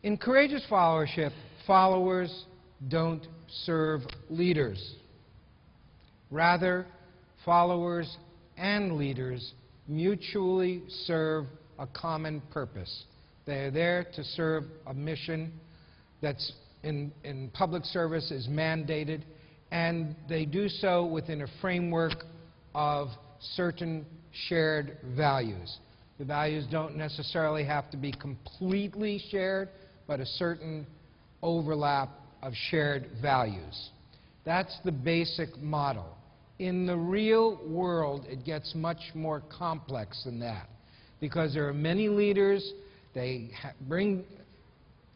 In courageous followership, followers don't serve leaders. Rather, followers and leaders mutually serve a common purpose. They are there to serve a mission that's in public service is mandated, and they do so within a framework of certain shared values. The values don't necessarily have to be completely shared, but a certain overlap of shared values. That's the basic model. In the real world, it gets much more complex than that, because there are many leaders, they bring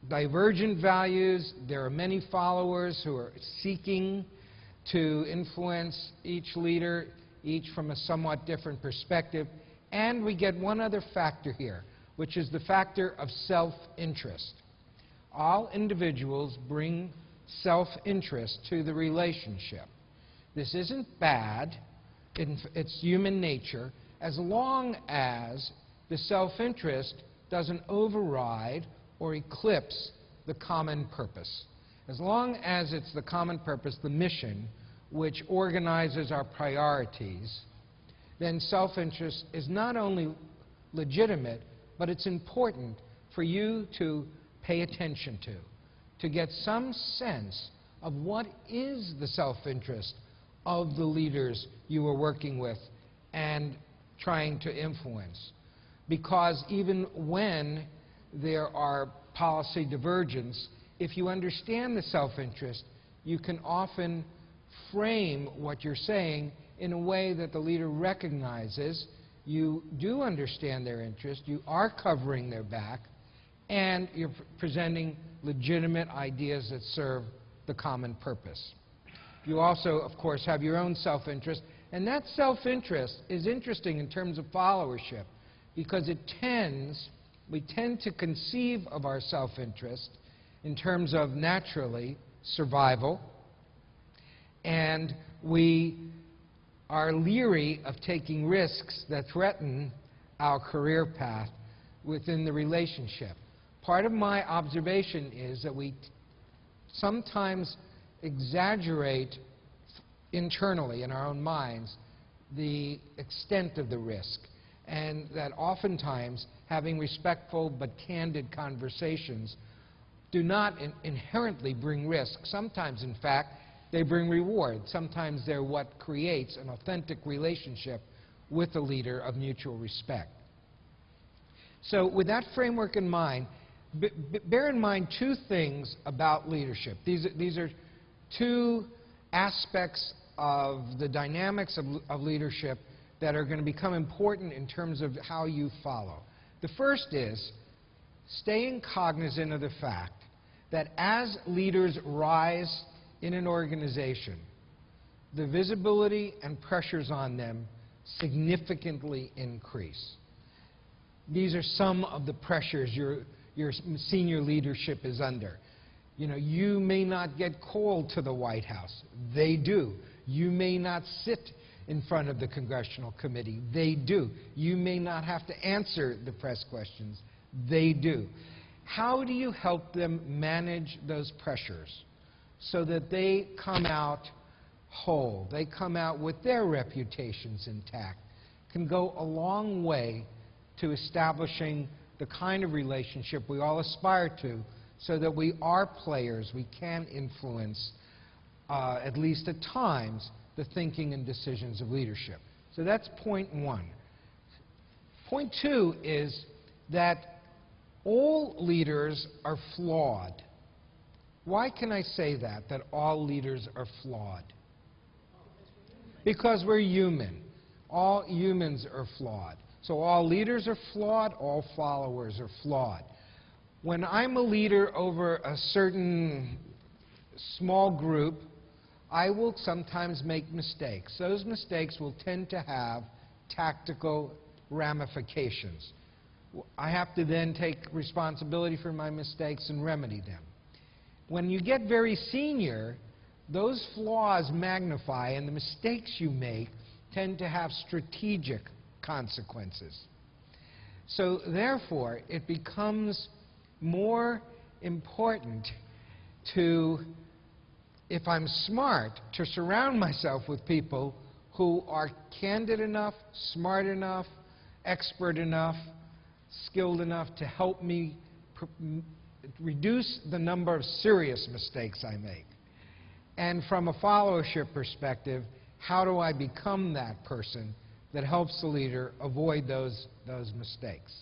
divergent values, there are many followers who are seeking to influence each leader, each from a somewhat different perspective, and we get one other factor here, which is the factor of self-interest. All individuals bring self-interest to the relationship. This isn't bad, it's human nature, as long as the self-interest doesn't override or eclipse the common purpose. As long as it's the common purpose, the mission, which organizes our priorities, then self-interest is not only legitimate, but it's important for you to pay attention to get some sense of what is the self-interest of the leaders you are working with and trying to influence. Because even when there are policy divergence, if you understand the self-interest, you can often frame what you're saying in a way that the leader recognizes you do understand their interest, you are covering their back, and you're presenting legitimate ideas that serve the common purpose. You also, of course, have your own self-interest, and that self-interest is interesting in terms of followership, because we tend to conceive of our self-interest in terms of, naturally, survival, and we are leery of taking risks that threaten our career path within the relationship. Part of my observation is that we sometimes exaggerate internally in our own minds the extent of the risk, and that oftentimes having respectful but candid conversations do not inherently bring risk. Sometimes, in fact, they bring reward. Sometimes they're what creates an authentic relationship with a leader of mutual respect. So with that framework in mind, bear in mind two things about leadership. These are two aspects of the dynamics of leadership that are going to become important in terms of how you follow. The first is staying cognizant of the fact that as leaders rise in an organization, the visibility and pressures on them significantly increase. These are some of the pressures your senior leadership is under. You know, you may not get called to the White House. They do. You may not sit in front of the congressional committee. They do. You may not have to answer the press questions. They do. How do you help them manage those pressures so that they come out whole, they come out with their reputations intact? Can go a long way to establishing the kind of relationship we all aspire to, so that we are players, we can influence, at least at times, the thinking and decisions of leadership. So that's point one. Point two is that all leaders are flawed. Why can I say that all leaders are flawed? Because we're human. All humans are flawed. So all leaders are flawed, all followers are flawed. When I'm a leader over a certain small group, I will sometimes make mistakes. Those mistakes will tend to have tactical ramifications. I have to then take responsibility for my mistakes and remedy them. When you get very senior, those flaws magnify, and the mistakes you make tend to have strategic consequences. So therefore, it becomes more important to, if I'm smart, to surround myself with people who are candid enough, smart enough, expert enough, skilled enough to help me reduce the number of serious mistakes I make. And from a followership perspective, how do I become that person that helps the leader avoid those mistakes?